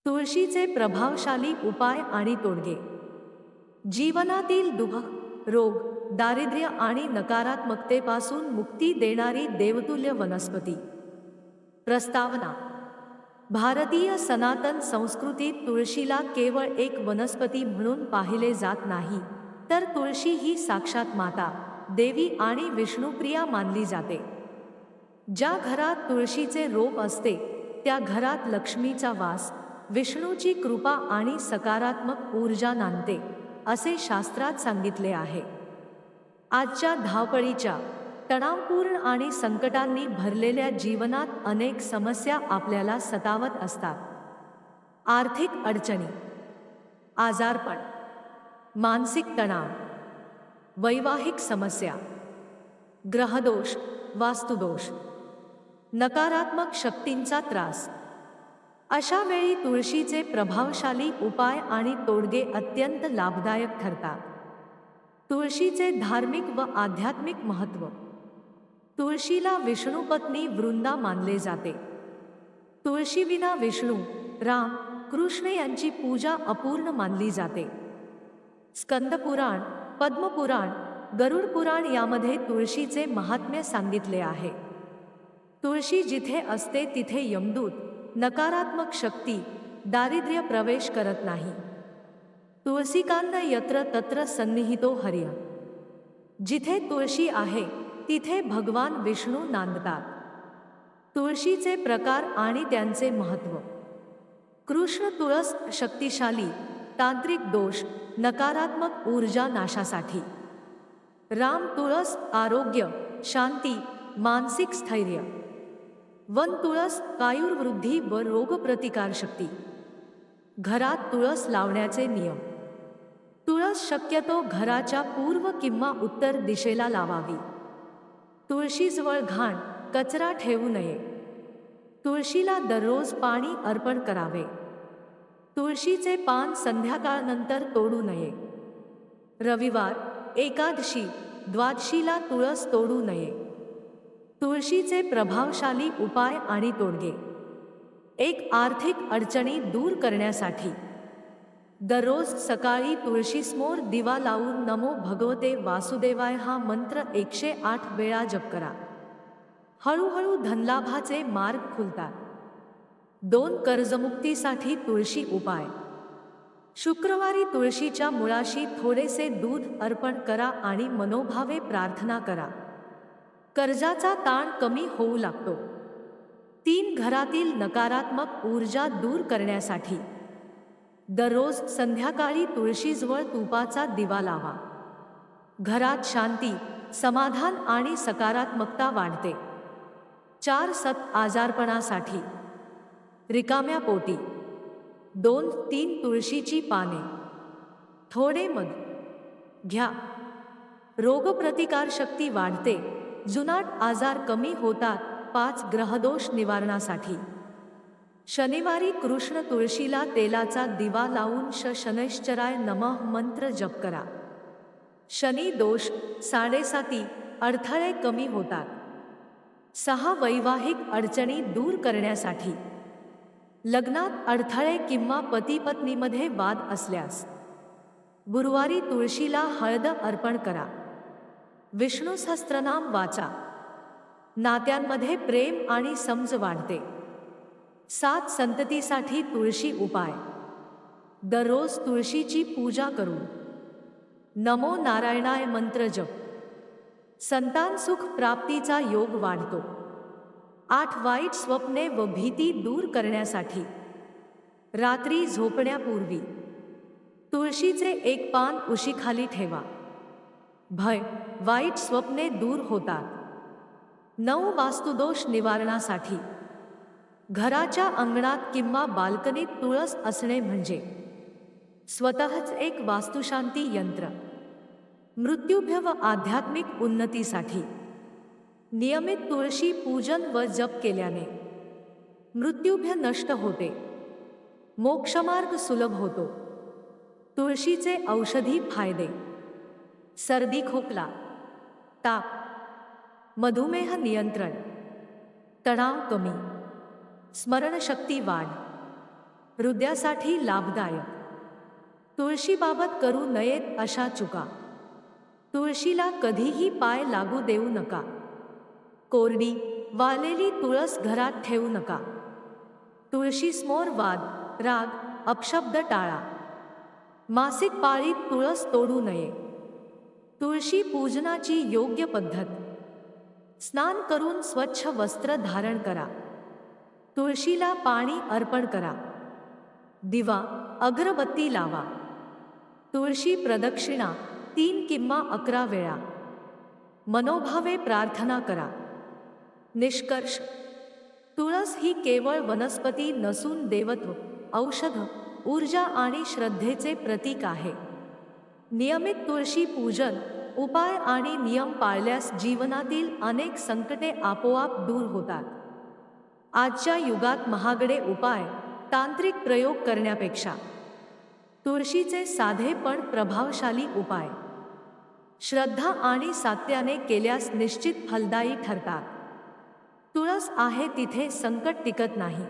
तुळशीचे प्रभावशाली उपाय आणि तोडगे. जीवनातील दुःख, रोग, दारिद्र्य आणि नकारात्मकतेपासून मुक्ती देणारी देवतुल्य वनस्पती. प्रस्तावना. भारतीय सनातन संस्कृतीत तुळशीला केवळ एक वनस्पती म्हणून पाहिले जात नाही, तर तुळशी ही साक्षात माता, देवी आणि विष्णुप्रिया मानली जाते. ज्या घरात तुळशीचे रोप असते, त्या घरात लक्ष्मीचा वास, विष्णूची कृपा आणि सकारात्मक ऊर्जा नांदते, असे शास्त्रात सांगितले आहे. आजच्या धावपळीच्या, तणावपूर्ण आणि संकटांनी भरलेल्या जीवनात अनेक समस्या आपल्याला सतावत असतात. आर्थिक अडचणी, आजारपण, मानसिक तणाव, वैवाहिक समस्या, ग्रहदोष, वास्तुदोष, नकारात्मक शक्तींचा त्रास. अशा वेळी तुळशीचे प्रभावशाली उपाय आणि तोडगे अत्यंत लाभदायक ठरतात. तुळशीचे धार्मिक व आध्यात्मिक महत्त्व. तुळशीला विष्णुपत्नी वृंदा मानले जाते. तुळशीविना विष्णू, राम, कृष्ण यांची पूजा अपूर्ण मानली जाते. स्कंदपुराण, पद्मपुराण, गरुड पुराण यामध्ये तुळशीचे महात्म्य सांगितले आहे. तुळशी जिथे असते तिथे यमदूत, नकारात्मक शक्ती, दारिद्र्य प्रवेश करत नाही. तुळसीकांड यत्र तत्र सन्निहितो हरिः. जिथे तुळशी आहे तिथे भगवान विष्णू नांदतात. तुळशीचे प्रकार आणि त्यांचे महत्त्व. कृष्ण तुळस शक्तिशाली, तांत्रिक दोष, नकारात्मक ऊर्जा नाशासाठी. राम तुळस आरोग्य, शांती, मानसिक स्थैर्य. वन तुळस आयुर्वृद्धी व रोगप्रतिकारशक्ती. घरात तुळस लावण्याचे नियम. तुळस शक्यतो घराच्या पूर्व किंवा उत्तर दिशेला लावावी. तुळशीजवळ घाण, कचरा ठेवू नये. तुळशीला दररोज पाणी अर्पण करावे. तुळशीचे पान संध्याकाळनंतर तोडू नये. रविवार, एकादशी, द्वादशीला तुळस तोडू नये. तुळशीचे प्रभावशाली उपाय आणि तोडगे. एक, आर्थिक अडचणी दूर करण्यासाठी. दररोज सकाळी तुळशीसमोर दिवा लावून नमो भगवते वासुदेवाय हा मंत्र 108 वेळा जप करा. हळूहळू धनलाभाचे मार्ग खुलतात. 2, कर्जमुक्तीसाठी तुळशी उपाय. शुक्रवारी तुळशीच्या मुळाशी थोडेसे दूध अर्पण करा आणि मनोभावे प्रार्थना करा. कर्जाचा ताण कमी होऊ लागतो. 3, घरातील नकारात्मक ऊर्जा दूर करण्यासाठी. दररोज संध्याकाळी तुळशीजवळ तुपाचा दिवा लावा. घरात शांती, समाधान आणि सकारात्मकता वाढते. 4, आजारपणासाठी. रिकाम्या पोटी 2-3 तुळशीची पाने, थोडे मध घ्या. रोगप्रतिकारशक्ती वाढते, जुनाट आजार कमी होतात. 5, ग्रहदोष निवारणासाठी. शनिवारी कृष्ण तुळशीला तेलाचा दिवा लावून शनैश्चराय नमः मंत्र जप करा. शनी दोष, साडेसाती, अडथळे कमी होतात. 6, वैवाहिक अडचणी दूर करण्यासाठी. लग्नात अडथळे किंवा पती-पत्नीमध्ये वाद असल्यास गुरुवारी तुळशीला हळद अर्पण करा. विष्णू सहस्त्रनाम वाचा. नात्यांमध्ये प्रेम आणि समज वाढते. 7, संततीसाठी तुळशी उपाय. दररोज तुळशीची पूजा करून नमो नारायणाय मंत्र जप. संतान सुख प्राप्तीचा योग वाढतो. 8, वाईट स्वप्ने व भीती दूर करण्यासाठी. रात्री झोपण्यापूर्वी तुळशीचे एक पान उशीखाली ठेवा. भय, वाईट स्वप्ने दूर होतात. 9, वास्तुदोष निवारणासाठी. घराच्या अंगणात किंवा बाल्कनीत तुळस असणे म्हणजे स्वतःच एक वास्तुशांती यंत्र. मृत्युभय व आध्यात्मिक उन्नतीसाठी. नियमित तुळशी पूजन व जप केल्याने मृत्युभय नष्ट होते, मोक्षमार्ग सुलभ होतो. तुळशीचे औषधी फायदे. सर्दी खोकला, ताप, मधुमेह नियंत्रण, तणाव कमी, स्मरणशक्ती वाढ, हृदयासाठी लाभदायक. तुळशीबाबत करू नयेत अशा चुका. तुळशीला कधीही पाय लागू देऊ नका. कोरडी वाळलेली तुळस घरात ठेवू नका. तुळशीसमोर वाद, राग, अपशब्द टाळा. मासिक पाळीत तुळस तोडू नये. तुळशी पूजनाची योग्य पद्धत. स्नान करून स्वच्छ वस्त्र धारण करा. तुळशीला पाणी अर्पण करा. दिवा, अगरबत्ती लावा. तुळशी प्रदक्षिणा 3 किंवा 11 वेळा. मनोभावे प्रार्थना करा. निष्कर्ष: तुळस ही केवळ वनस्पती नसून देवत्व, औषध, ऊर्जा आणि श्रद्धेचे प्रतीक आहे. नियमित तुळशी पूजन, उपाय आणि नियम पाळल्यास जीवनातील अनेक संकटे आपोआप दूर होतात. आजच्या युगात महागडे उपाय, तांत्रिक प्रयोग करण्यापेक्षा तुळशीचे साधे पण प्रभावशाली उपाय श्रद्धा आणि सात्याने केल्यास निश्चित फलदायी ठरतात. तुळस आहे तिथे संकट टिकत नाही.